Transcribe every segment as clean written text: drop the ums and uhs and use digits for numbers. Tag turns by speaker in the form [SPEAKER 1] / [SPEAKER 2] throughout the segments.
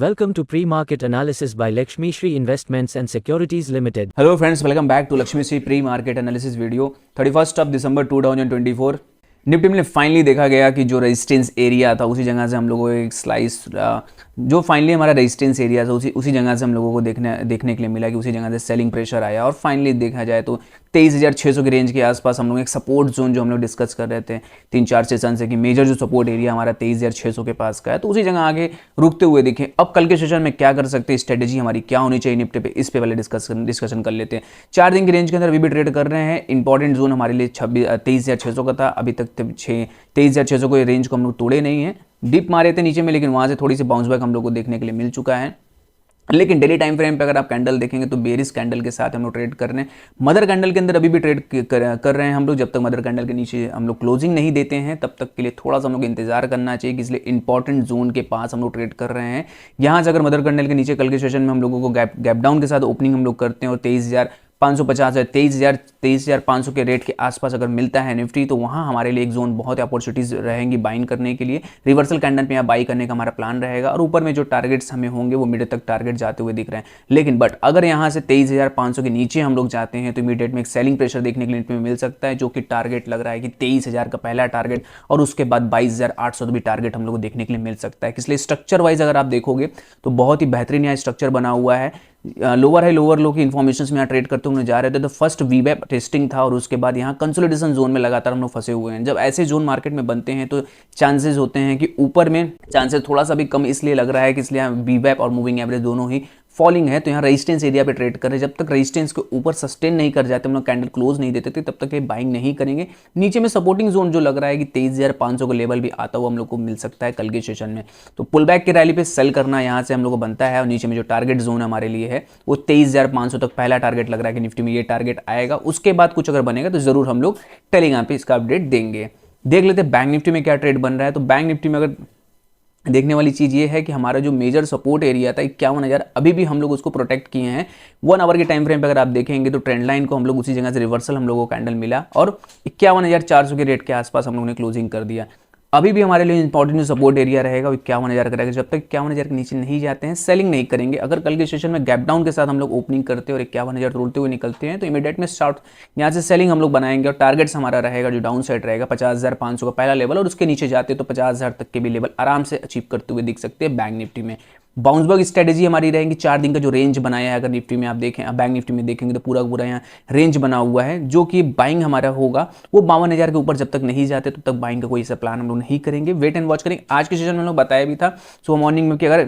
[SPEAKER 1] Welcome to Pre-Market Analysis by Lakshmi Shri Investments and Securities Limited.
[SPEAKER 2] Hello friends, welcome back to Lakshmi Shri Pre-Market Analysis video. 31st of December 2024 Nifty में finally देखा गया कि जो resistance area था उसी जगह से हम लोगों को एक स्लाइस जो फाइनली हमारा रेजिस्टेंस एरिया था उसी जगह से हम लोगों को देखने के लिए मिला कि उसी जगह से सेलिंग प्रेशर आया और फाइनली देखा जाए तो 23,600 की रेंज के आसपास हम लोग एक सपोर्ट जोन जो हम लोग डिस्कस कर रहे थे 3-4 सेशन से कि मेजर जो सपोर्ट एरिया हमारा 23,600 के पास का है, तो उसी जगह आगे रुकते हुए देखें। अब कल के सेशन में क्या कर सकते हैं, स्ट्रेटेजी हमारी क्या होनी चाहिए निफ्टी पे, इस पे पहले डिस्कशन कर लेते हैं। 4 दिन की रेंज के अंदर अभी भी ट्रेड कर रहे हैं। इंपॉर्टेंट जोन हमारे लिए 23,600 का था, अभी तक 23,600 को रेंज को हम लोग तोड़े नहीं है। डिप मारे थे नीचे में, लेकिन वहां से थोड़ी सी बाउंस बैक हम लोग को देखने के लिए मिल चुका है। लेकिन डेली टाइम फ्रेम पे अगर आप कैंडल देखेंगे तो बेरिश कैंडल के साथ हम लोग ट्रेड कर रहे हैं। मदर कैंडल के अंदर अभी भी ट्रेड कर रहे हैं हम लोग। जब तक मदर कैंडल के नीचे हम लोग क्लोजिंग नहीं देते हैं तब तक के लिए थोड़ा सा हम लोग इंतजार करना चाहिए, कि इसलिए इंपॉर्टेंट जोन के पास हम लोग ट्रेड कर रहे हैं। यहाँ से अगर मदर कैंडल के नीचे कल के सेशन में हम लोगों को गैप डाउन के साथ ओपनिंग हम लोग करते हैं और 23,550 है 23,500 के रेट के आसपास अगर मिलता है निफ्टी, तो वहाँ हमारे लिए एक जोन बहुत अपॉर्चुनिटीज रहेंगी बाइंग करने के लिए। रिवर्सल कैंडल पे यहाँ बाई करने का हमारा प्लान रहेगा और ऊपर में जो टारगेट्स हमें होंगे वो मिड तक टारगेट जाते हुए दिख रहे हैं। लेकिन बट अगर यहाँ से 23,500 के नीचे हम लोग जाते हैं तो इमीडिएट में एक सेलिंग प्रेशर देखने के लिए मिल सकता है, जो कि टारगेट लग रहा है कि 23,000 का पहला टारगेट और उसके बाद 22,800 भी टारगेट हम लोग को देखने के लिए मिल सकता है। इसलिए स्ट्रक्चर वाइज अगर आप देखोगे तो बहुत ही बेहतरीन यहाँ स्ट्रक्चर बना हुआ है। लोअर हाई लोअर लो की इन्फॉर्मेशन में यहाँ ट्रेड करते हुए जा रहे थे, तो फर्स्ट वीवेप टेस्टिंग था और उसके बाद यहाँ कंसोलिडेशन जोन में लगातार हम लोग फंसे हुए हैं। जब ऐसे जोन मार्केट में बनते हैं तो चांसेस होते हैं कि ऊपर में चांसेस थोड़ा सा भी कम इसलिए लग रहा है कि इसलिए यहाँ वीवेप और मूविंग एवरेज दोनों ही फॉलिंग है। तो यहाँ रेजिस्टेंस एरिया पे ट्रेड कर रहे हैं। जब तक रेजिस्टेंस के ऊपर सस्टेन नहीं कर जाते, हम लोग कैंडल क्लोज नहीं देते थे, तब तक ये बाइंग नहीं करेंगे। नीचे में सपोर्टिंग जोन जो लग रहा है कि 23,500 का लेवल भी आता हुआ हम लोग को मिल सकता है कल के सेशन में। तो पुल बैक की रैली पे सेल करना यहाँ से हम लोग को बनता है और नीचे में जो टारगेट जोन हमारे लिए है वो 23,500 तक पहला टारगेट लग रहा है कि निफ्टी में ये टारगेट आएगा। उसके बाद कुछ अगर बनेगा तो जरूर हम लोग टेलीग्राम पे इसका अपडेट देंगे। देख लेते हैं बैंक निफ्टी में क्या ट्रेड बन रहा है। तो बैंक निफ्टी में अगर देखने वाली चीज़ ये है कि हमारा जो मेजर सपोर्ट एरिया था 51,000, अभी भी हम लोग उसको प्रोटेक्ट किए हैं। 1 आवर के टाइम फ्रेम पे अगर आप देखेंगे तो ट्रेंड लाइन को हम लोग उसी जगह से रिवर्सल हम लोगों को कैंडल मिला और 51,400 के रेट के आसपास हम लोगों ने क्लोजिंग कर दिया। अभी भी हमारे लिए इंपॉर्टेंट जो सपोर्ट एरिया रहेगा 51,000 का रहेगा। जब तक 51,000 के नीचे नहीं जाते हैं सेलिंग नहीं करेंगे। अगर कल के सेशन में गैप डाउन के साथ हम लोग ओपनिंग करते हैं और 51,000 तोड़ते हुए निकलते हैं तो इमीडिएट में स्टार्ट यहाँ से सेलिंग हम लोग बनाएंगे और टारगेट्स हमारा रहेगा जो डाउन साइड रहेगा 50,500 का पहला लेवल और उसके नीचे जाते तो 50,000 तक के भी लेवल आराम से अचीव करते हुए दिख सकते हैं बैंक निफ्टी में। बाउंस बैक स्ट्रेटेजी हमारी रहेगी। 4 दिन का जो रेंज बनाया है अगर निफ्टी में आप देखें, बैंक निफ्टी में देखेंगे तो पूरा यहाँ रेंज बना हुआ है, जो कि बाइंग हमारा होगा वो 52,000 के ऊपर जब तक नहीं जाते तब तक बाइंग का कोई ऐसा प्लान हम लोग नहीं करेंगे, वेट एंड वॉच करेंगे। आज के सेशन में हम लोग बताया भी था सुबह मॉर्निंग में कि अगर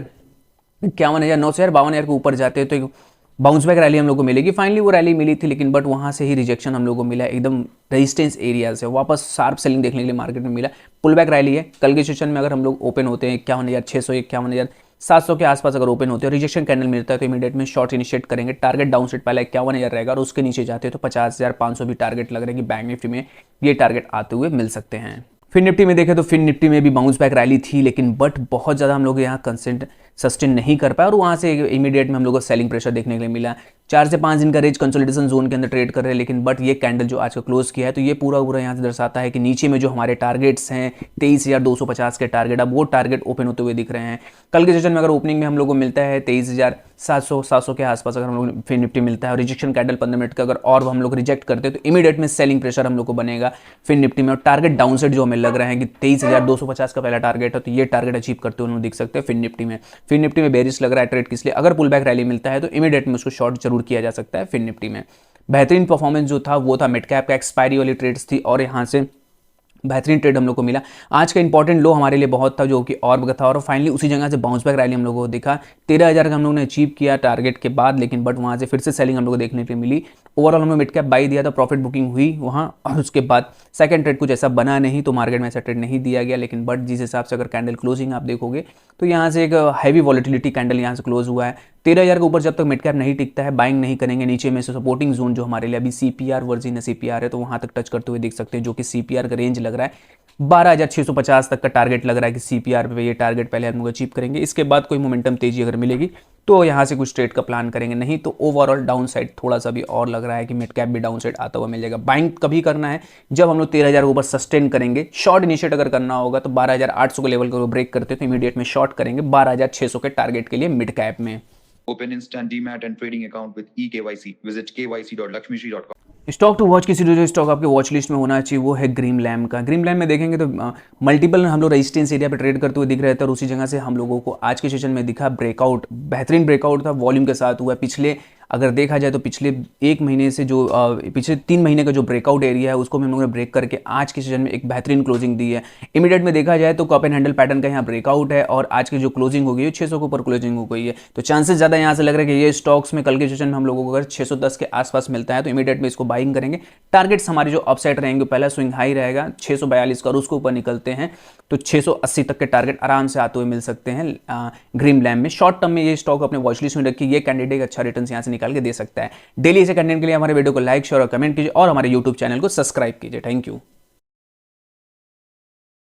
[SPEAKER 2] 51,900 52,000 के ऊपर जाते हैं तो बाउंस बैक रैली हम लोग को मिलेगी। फाइनली वो रैली मिली थी, लेकिन बट वहाँ से ही रिजेक्शन हम लोग को मिला एकदम रेजिस्टेंस एरिया से। वापस शार्प सेलिंग देखने के लिए मार्केट में मिला। पुल बैक रैली है। कल के सेशन में अगर हम लोग ओपन होते हैं 51,600 51,700 के आसपास अगर ओपन होते हैं, रिजेक्शन कैंडल मिलता है तो इमीडिएट में शॉर्ट इनिशिएट करेंगे। टारगेट डाउन साइड पहले 51,000 रहेगा और उसके नीचे जाते हैं तो 50,500 भी टारगेट लग रहा है कि बैंक निफ्टी में ये टारगेट आते हुए मिल सकते हैं। फिर निफ्टी में देखें तो फिर निफ्टी में भी बाउंस बैक रैली थी, लेकिन बट बहुत ज़्यादा हम लोग यहाँ कंसेंट सस्टेन नहीं कर पाए और वहाँ से इमीडिएट में हम लोग को सेलिंग प्रेशर देखने के लिए मिला। 4 से 5 दिन का रेंज कंसोलिडेशन जोन के अंदर ट्रेड कर रहे हैं, लेकिन बट ये कैंडल जो आज का क्लोज किया है तो ये पूरा यहाँ से दर्शाता है कि नीचे में जो हमारे टारगेट्स हैं 23,250 के टारगेट, अब वो टारगेट ओपन होते हुए दिख रहे हैं। कल के सेशन में अगर ओपनिंग में हम लोग को मिलता है 23,700 के आसपास अगर हम लोग फिर निफ्टी मिलता है और रिजेक्शन कैंडल 15 मिनट का अगर और हम लोग रिजेक्ट करते हैं तो इमीडिएट में सेलिंग प्रेशर हम लोग को बनेगा फिर निफ्टी में और टारगेट डाउन साइड जो हमें लग रहा है कि 23,250 का पहला टारगेट है, तो ये टारगेट अचीव करते हुए दिख सकते हैं फिर निफ्टी में। फिर निफ्टी में बेरिश लग रहा है ट्रेड, इसलिए अगर पुल बैक रैली मिलता है तो इमीडिएट में उसको शॉर्ट जरूर किया जा सकता है फिर निफ्टी में। बेहतरीन परफॉर्मेंस जो था वो था मिड कैप का, एक्सपायरी वाली ट्रेड्स थी और यहाँ से बेहतरीन ट्रेड हम लोग को मिला। आज का इंपॉर्टेंट लो हमारे लिए बहुत था जो कि और था और फाइनली उसी जगह से बाउंस बैक रैली हम लोगों को दिखा। 13,000 का हम लोगों ने अचीव किया टारगेट के बाद, लेकिन बट वहाँ से फिर से सेलिंग हम लोग को देखने पे मिली। ओवरऑल हमने मिड कैप बाई दिया था, प्रॉफिट बुकिंग हुई वहाँ और उसके बाद सेकंड ट्रेड कुछ ऐसा बना नहीं तो मार्केट में ऐसा ट्रेड नहीं दिया गया। लेकिन बट जिस हिसाब से अगर कैंडल क्लोजिंग आप देखोगे तो यहाँ से एक हैवी वॉलेटिलिटी कैंडल यहाँ से क्लोज हुआ है। 13,000 के ऊपर जब तक मिड कैप नहीं टिकता है बाइंग नहीं करेंगे। नीचे में से सपोर्टिंग जोन जो हमारे लिए अभी CPR वर्जिन CPR है तो वहाँ तक टच करते हुए देख सकते हैं, जो कि CPR का रेंज लग रहा है 12,650 तक का टारगेट लग रहा है कि CPR पे ये टारगेट पहले हम लोग अचीव करेंगे। इसके बाद कोई मोमेंटम तेजी अगर मिलेगी तो यहाँ से कुछ ट्रेड का प्लान करेंगे, नहीं तो ओवरऑल डाउन साइड थोड़ा सा भी और लग रहा है कि मिड कैप भी डाउन साइड आता हुआ मिल जाएगा। बाइंग कभी करना है जब हम लोग 13,000 के ऊपर सस्टेन करेंगे। शॉर्ट इनिशिएट अगर करना होगा तो 12,800 के लेवल को ब्रेक करते तो इमीडिएट में शॉर्ट करेंगे 12,600 के टारगेट के लिए मिड कैप में।
[SPEAKER 3] Open instant demat and trading account with eKYC. Visit kyc.lakshmishri.com.
[SPEAKER 2] Stock to watch किसी जो स्टॉक आपके वॉच लिस्ट में होना चाहिए वो है ग्रीन लैम्प का। ग्रीन लैम्प में देखेंगे तो मल्टीपल हम लोग रेजिस्टेंस एरिया पे ट्रेड करते हुए दिख रहे थे और उसी जगह से हम लोगों को आज के सेशन में दिखा ब्रेकआउट, बेहतरीन ब्रेकआउट था, वॉल्यूम के साथ हुआ। पिछले अगर देखा जाए तो पिछले एक महीने से जो पिछले 3 महीने का जो ब्रेकआउट एरिया है उसको भी हम लोगों ने ब्रेक करके आज के सेशन में एक बेहतरीन क्लोजिंग दी है। इमीडिएट में देखा जाए तो कप एंड हैंडल पैटर्न का यहाँ ब्रेकआउट है और आज की जो क्लोजिंग हो गई है 600 के ऊपर क्लोजिंग हो गई है। तो चांसेस ज़्यादा यहाँ से लग रहा है कि ये स्टॉक्स में कल के सेशन में हम लोगों को अगर 610 के आसपास मिलता है तो इमीडिएट में इसको बाइंग करेंगे। टारगेट्स हमारे जो अपसाइड रहेंगे, पहला स्विंग हाई रहेगा 642 का और उसको ऊपर निकलते हैं तो 680 तक के टारगेट आराम से आते हुए मिल सकते हैं ग्रीन लैम्प में। शॉर्ट टर्म में ये स्टॉक अपने वॉच लिस्ट में रखिए, ये कैंडिडेट अच्छा रिटर्न यहाँ से निकाल के दे सकता है। डेली ऐसे कंटेंट के लिए हमारे वीडियो को लाइक शेयर और कमेंट कीजिए और हमारे यूट्यूब चैनल को सब्सक्राइब कीजिए। Thank you.